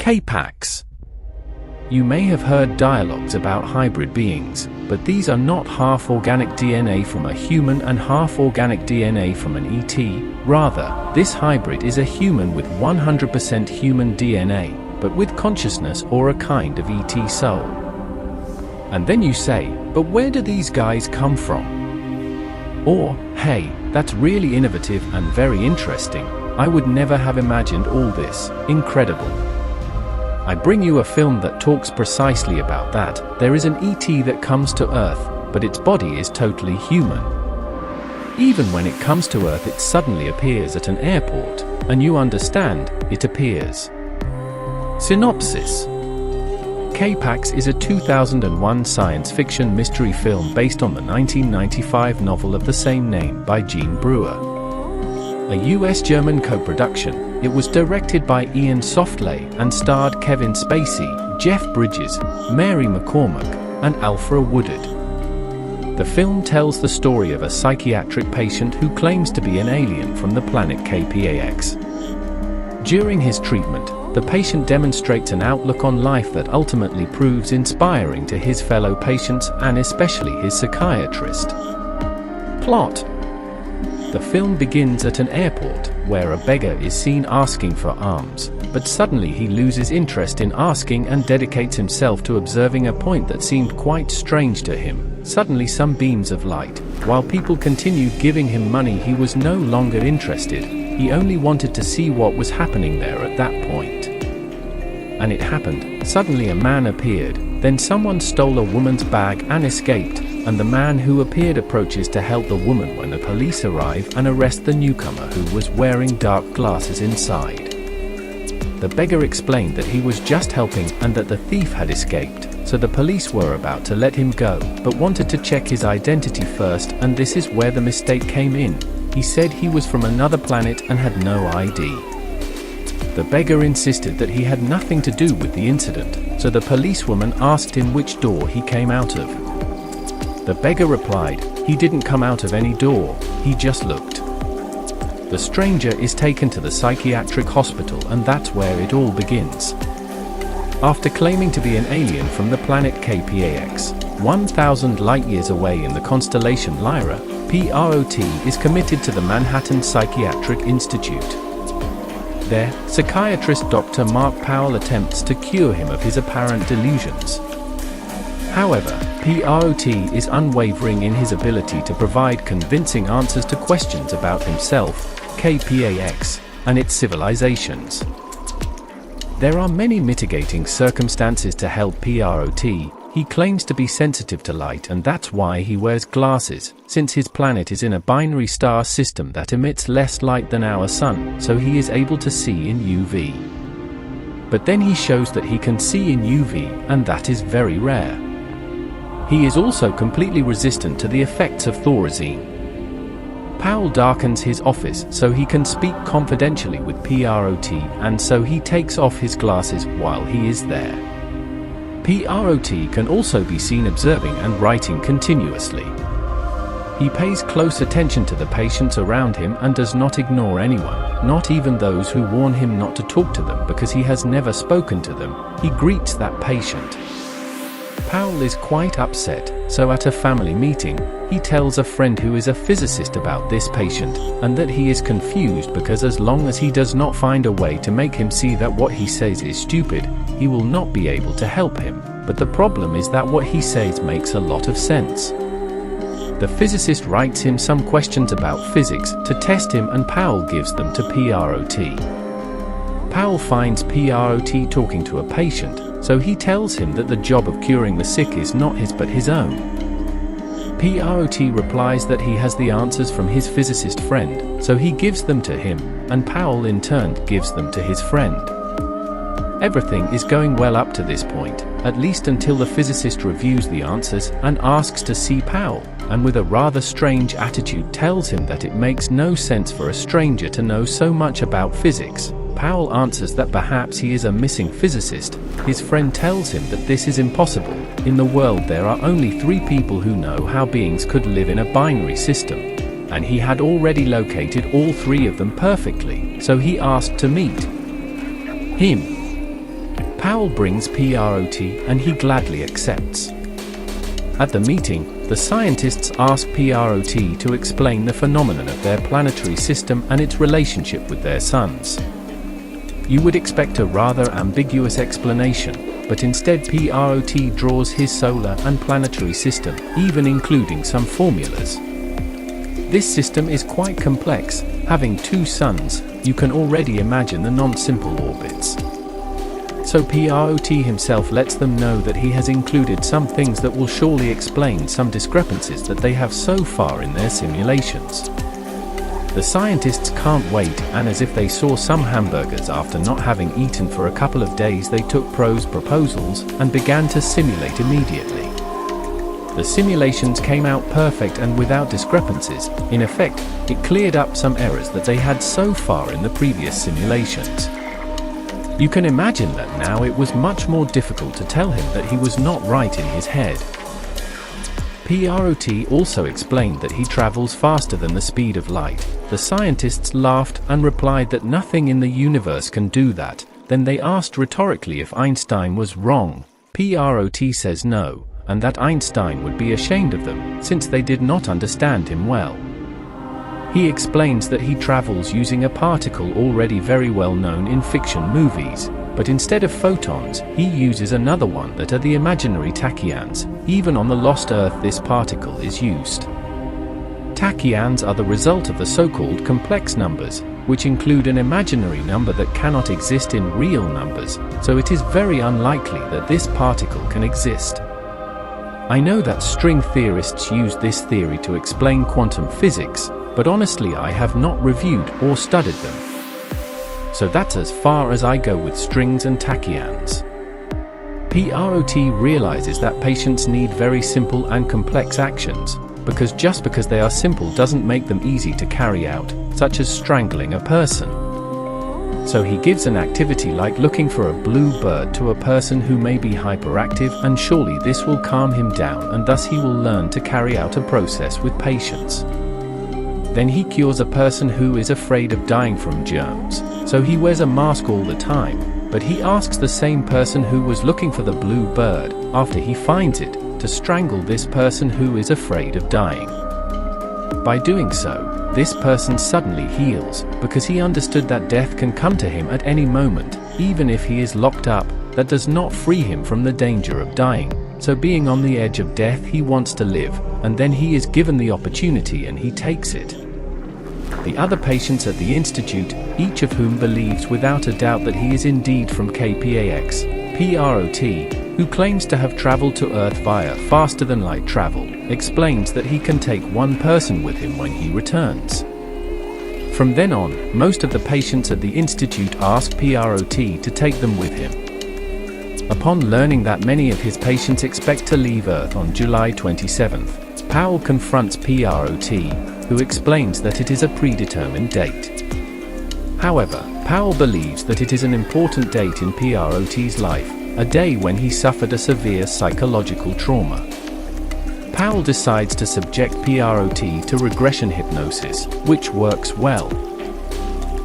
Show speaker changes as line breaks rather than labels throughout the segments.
K-PAX. You may have heard dialogues about hybrid beings, but these are not half-organic DNA from a human and half-organic DNA from an ET. Rather, this hybrid is a human with 100% human DNA, but with consciousness or a kind of ET soul. And then you say, but where do these guys come from? Or, hey, that's really innovative and very interesting. I would never have imagined all this. Incredible. I bring you a film that talks precisely about that. There is an ET that comes to Earth, but its body is totally human. Even when it comes to Earth, it suddenly appears at an airport, and you understand, it appears. Synopsis. K-PAX is a 2001 science fiction mystery film based on the 1995 novel of the same name by Gene Brewer. A US-German co-production, it was directed by Ian Softley and starred Kevin Spacey, Jeff Bridges, Mary McCormack, and Alfre Woodard. The film tells the story of a psychiatric patient who claims to be an alien from the planet K-PAX. During his treatment, the patient demonstrates an outlook on life that ultimately proves inspiring to his fellow patients and especially his psychiatrist. Plot. The film begins at an airport, where a beggar is seen asking for alms, but suddenly he loses interest in asking and dedicates himself to observing a point that seemed quite strange to him. Suddenly some beams of light. While people continued giving him money, he was no longer interested. He only wanted to see what was happening there at that point. And it happened. Suddenly a man appeared, then someone stole a woman's bag and escaped. And the man who appeared approaches to help the woman when the police arrive and arrest the newcomer who was wearing dark glasses inside. The beggar explained that he was just helping and that the thief had escaped, so the police were about to let him go, but wanted to check his identity first, and this is where the mistake came in. He said he was from another planet and had no ID. The beggar insisted that he had nothing to do with the incident, so the policewoman asked him which door he came out of. The beggar replied, he didn't come out of any door, he just looked. The stranger is taken to the psychiatric hospital, and that's where it all begins. After claiming to be an alien from the planet K-PAX, 1,000 light-years away in the constellation Lyra, Prot is committed to the Manhattan Psychiatric Institute. There, psychiatrist Dr. Mark Powell attempts to cure him of his apparent delusions. However, Prot is unwavering in his ability to provide convincing answers to questions about himself, K-PAX, and its civilizations. There are many mitigating circumstances to help Prot. He claims to be sensitive to light, and that's why he wears glasses, since his planet is in a binary star system that emits less light than our sun, so he is able to see in UV. But then he shows that he can see in UV, and that is very rare. He is also completely resistant to the effects of thorazine. Powell darkens his office so he can speak confidentially with Prot, and so he takes off his glasses while he is there. Prot can also be seen observing and writing continuously. He pays close attention to the patients around him and does not ignore anyone, not even those who warn him not to talk to them because he has never spoken to them. He greets that patient. Powell is quite upset, so at a family meeting, he tells a friend who is a physicist about this patient, and that he is confused because as long as he does not find a way to make him see that what he says is stupid, he will not be able to help him. But the problem is that what he says makes a lot of sense. The physicist writes him some questions about physics to test him, and Powell gives them to Prot. Powell finds Prot talking to a patient, so he tells him that the job of curing the sick is not his but his own. Prot replies that he has the answers from his physicist friend, so he gives them to him, and Powell in turn gives them to his friend. Everything is going well up to this point, at least until the physicist reviews the answers and asks to see Powell, and with a rather strange attitude tells him that it makes no sense for a stranger to know so much about physics. Powell answers that perhaps he is a missing physicist. His friend tells him that this is impossible. In the world there are only 3 people who know how beings could live in a binary system. And he had already located all 3 of them perfectly, so he asked to meet him. Powell brings Prot and he gladly accepts. At the meeting, the scientists ask Prot to explain the phenomenon of their planetary system and its relationship with their suns. You would expect a rather ambiguous explanation, but instead Prot draws his solar and planetary system, even including some formulas. This system is quite complex. Having two suns, you can already imagine the non-simple orbits. So Prot himself lets them know that he has included some things that will surely explain some discrepancies that they have so far in their simulations. The scientists can't wait, and as if they saw some hamburgers after not having eaten for a couple of days, they took Pro's proposals and began to simulate immediately. The simulations came out perfect and without discrepancies. In effect, it cleared up some errors that they had so far in the previous simulations. You can imagine that now it was much more difficult to tell him that he was not right in his head. Prot also explained that he travels faster than the speed of light. The scientists laughed and replied that nothing in the universe can do that. Then they asked rhetorically if Einstein was wrong. Prot says no, and that Einstein would be ashamed of them, since they did not understand him well. He explains that he travels using a particle already very well known in fiction movies, but instead of photons, he uses another one that are the imaginary tachyons. Even on the lost Earth this particle is used. Tachyons are the result of the so-called complex numbers, which include an imaginary number that cannot exist in real numbers, so it is very unlikely that this particle can exist. I know that string theorists use this theory to explain quantum physics, but honestly I have not reviewed or studied them. So that's as far as I go with strings and tachyons. Prot realizes that patients need very simple and complex actions, because just because they are simple doesn't make them easy to carry out, such as strangling a person. So he gives an activity like looking for a blue bird to a person who may be hyperactive, and surely this will calm him down and thus he will learn to carry out a process with patience. Then he cures a person who is afraid of dying from germs, so he wears a mask all the time, but he asks the same person who was looking for the blue bird, after he finds it, to strangle this person who is afraid of dying. By doing so, this person suddenly heals, because he understood that death can come to him at any moment, even if he is locked up. That does not free him from the danger of dying, so being on the edge of death he wants to live, and then he is given the opportunity and he takes it. The other patients at the institute, each of whom believes without a doubt that he is indeed from K-PAX, Prot, who claims to have traveled to Earth via faster than light travel, explains that he can take one person with him when he returns. From then on, most of the patients at the institute ask Prot to take them with him. Upon learning that many of his patients expect to leave Earth on July 27th, Powell confronts Prot, who explains that it is a predetermined date. However, Powell believes that it is an important date in Prot's life, a day when he suffered a severe psychological trauma. Powell decides to subject Prot to regression hypnosis, which works well.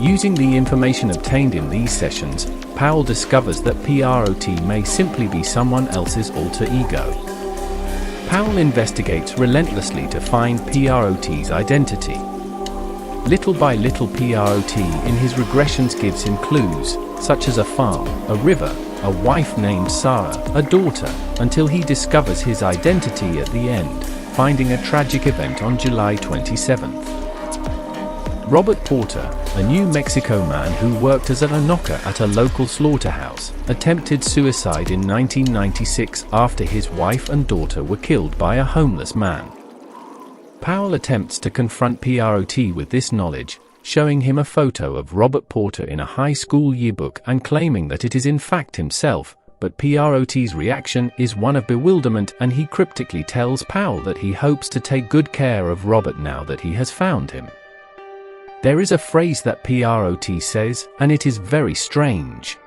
Using the information obtained in these sessions, Powell discovers that Prot may simply be someone else's alter ego. Powell investigates relentlessly to find Prot's identity. Little by little, Prot in his regressions gives him clues, such as a farm, a river, a wife named Sarah, a daughter, until he discovers his identity at the end, finding a tragic event on July 27th. Robert Porter, a New Mexico man who worked as a knocker at a local slaughterhouse, attempted suicide in 1996 after his wife and daughter were killed by a homeless man. Powell attempts to confront Prot with this knowledge, showing him a photo of Robert Porter in a high school yearbook and claiming that it is in fact himself, but Prot's reaction is one of bewilderment, and he cryptically tells Powell that he hopes to take good care of Robert now that he has found him. There is a phrase that Prot says, and it is very strange.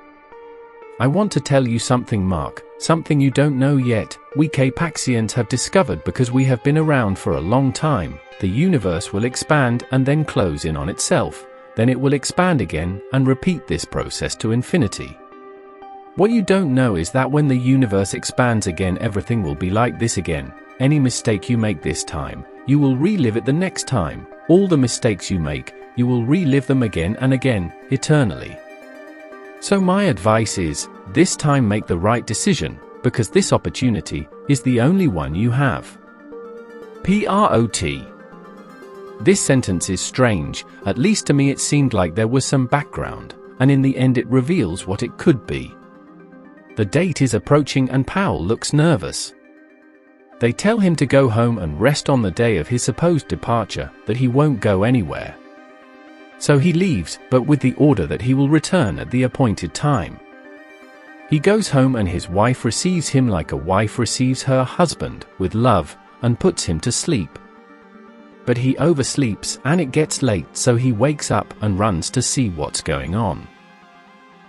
"I want to tell you something, Mark, something you don't know yet. We K-PAXians have discovered, because we have been around for a long time, the universe will expand and then close in on itself, then it will expand again and repeat this process to infinity. What you don't know is that when the universe expands again, everything will be like this again. Any mistake you make this time, you will relive it the next time. All the mistakes you make, you will relive them again and again, eternally. So my advice is, this time make the right decision, because this opportunity is the only one you have. Prot. This sentence is strange, at least to me it seemed like there was some background, and in the end it reveals what it could be. The date is approaching and Powell looks nervous. They tell him to go home and rest on the day of his supposed departure, that he won't go anywhere. So he leaves, but with the order that he will return at the appointed time. He goes home and his wife receives him like a wife receives her husband, with love, and puts him to sleep. But he oversleeps and it gets late, so he wakes up and runs to see what's going on.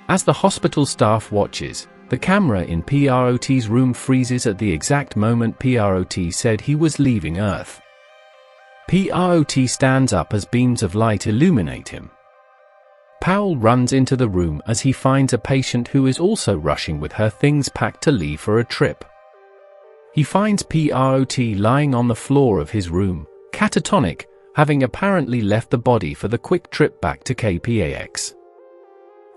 As the hospital staff watches, the camera in Prot's room freezes at the exact moment Prot said he was leaving Earth. Prot stands up as beams of light illuminate him. Powell runs into the room as he finds a patient who is also rushing with her things packed to leave for a trip. He finds Prot lying on the floor of his room, catatonic, having apparently left the body for the quick trip back to K-PAX.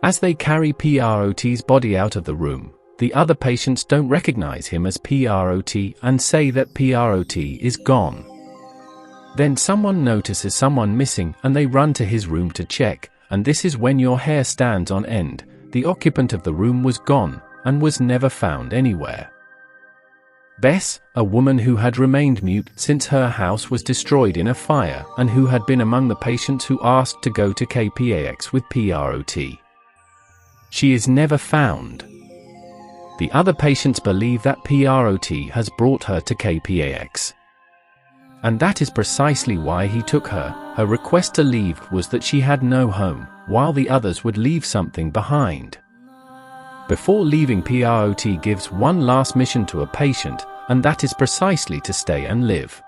As they carry Prot's body out of the room, the other patients don't recognize him as Prot and say that Prot is gone. Then someone notices someone missing and they run to his room to check, and this is when your hair stands on end. The occupant of the room was gone and was never found anywhere. Bess, a woman who had remained mute since her house was destroyed in a fire and who had been among the patients who asked to go to K-PAX with Prot. She is never found. The other patients believe that Prot has brought her to K-PAX. And that is precisely why he took her. Her request to leave was that she had no home, while the others would leave something behind. Before leaving, Prot gives one last mission to a patient, and that is precisely to stay and live.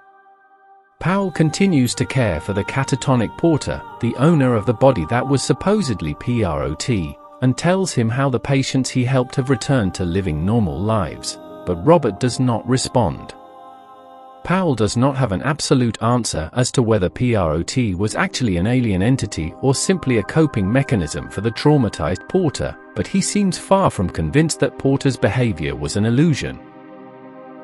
Powell continues to care for the catatonic porter, the owner of the body that was supposedly Prot, and tells him how the patients he helped have returned to living normal lives, but Robert does not respond. Powell does not have an absolute answer as to whether Prot was actually an alien entity or simply a coping mechanism for the traumatized porter, but he seems far from convinced that Porter's behavior was an illusion.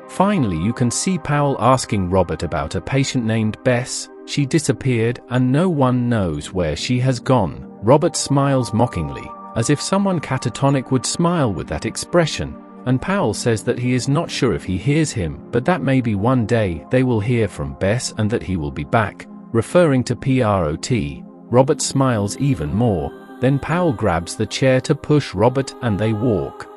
Finally, you can see Powell asking Robert about a patient named Bess. She disappeared and no one knows where she has gone. Robert smiles mockingly, as if someone catatonic would smile with that expression, and Powell says that he is not sure if he hears him, but that maybe one day they will hear from Bess and that he will be back, referring to Prot. Robert smiles even more, then Powell grabs the chair to push Robert and they walk.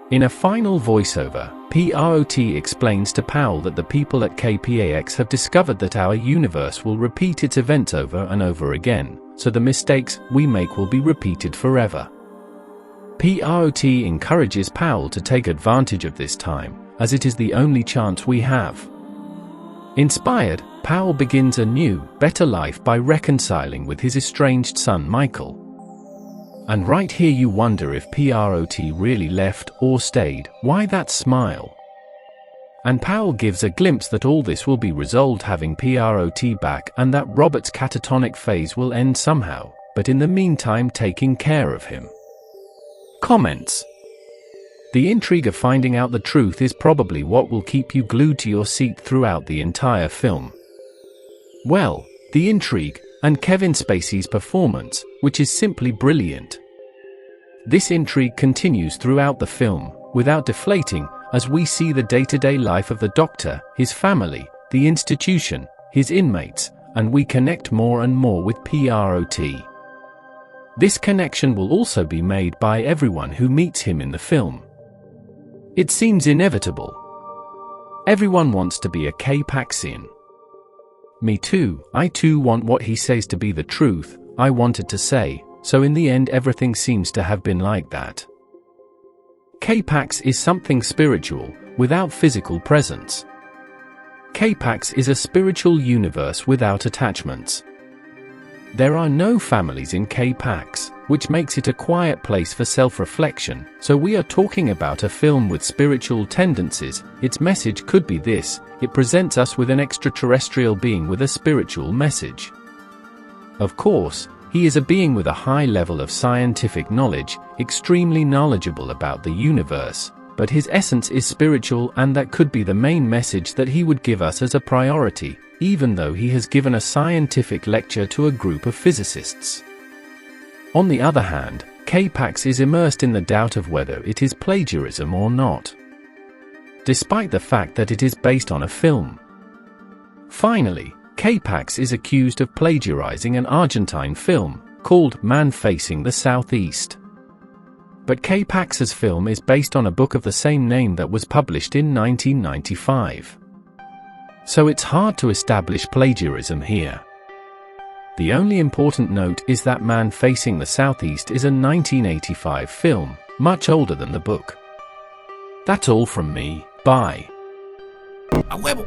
In a final voiceover, Prot explains to Powell that the people at K-PAX have discovered that our universe will repeat its events over and over again, so the mistakes we make will be repeated forever. Prot encourages Powell to take advantage of this time, as it is the only chance we have. Inspired, Powell begins a new, better life by reconciling with his estranged son Michael. And right here you wonder if Prot really left or stayed. Why that smile? And Powell gives a glimpse that all this will be resolved having Prot back and that Robert's catatonic phase will end somehow, but in the meantime taking care of him. Comments. The intrigue of finding out the truth is probably what will keep you glued to your seat throughout the entire film. Well, the intrigue, and Kevin Spacey's performance, which is simply brilliant. This intrigue continues throughout the film, without deflating, as we see the day-to-day life of the doctor, his family, the institution, his inmates, and we connect more and more with Prot. This connection will also be made by everyone who meets him in the film. It seems inevitable. Everyone wants to be a K-PAXian. Me too, I too want what he says to be the truth, I wanted to say, so in the end everything seems to have been like that. K-PAX is something spiritual, without physical presence. K-PAX is a spiritual universe without attachments. There are no families in K-PAX, which makes it a quiet place for self-reflection. So we are talking about a film with spiritual tendencies. Its message could be this: it presents us with an extraterrestrial being with a spiritual message. Of course, he is a being with a high level of scientific knowledge, extremely knowledgeable about the universe, but his essence is spiritual, and that could be the main message that he would give us as a priority, even though he has given a scientific lecture to a group of physicists. On the other hand, K-PAX is immersed in the doubt of whether it is plagiarism or not, despite the fact that it is based on a film. Finally, K-PAX is accused of plagiarizing an Argentine film called Man Facing the Southeast. But K-PAX's film is based on a book of the same name that was published in 1995. So it's hard to establish plagiarism here. The only important note is that Man Facing the Southeast is a 1985 film, much older than the book. That's all from me. Bye.
A huevo.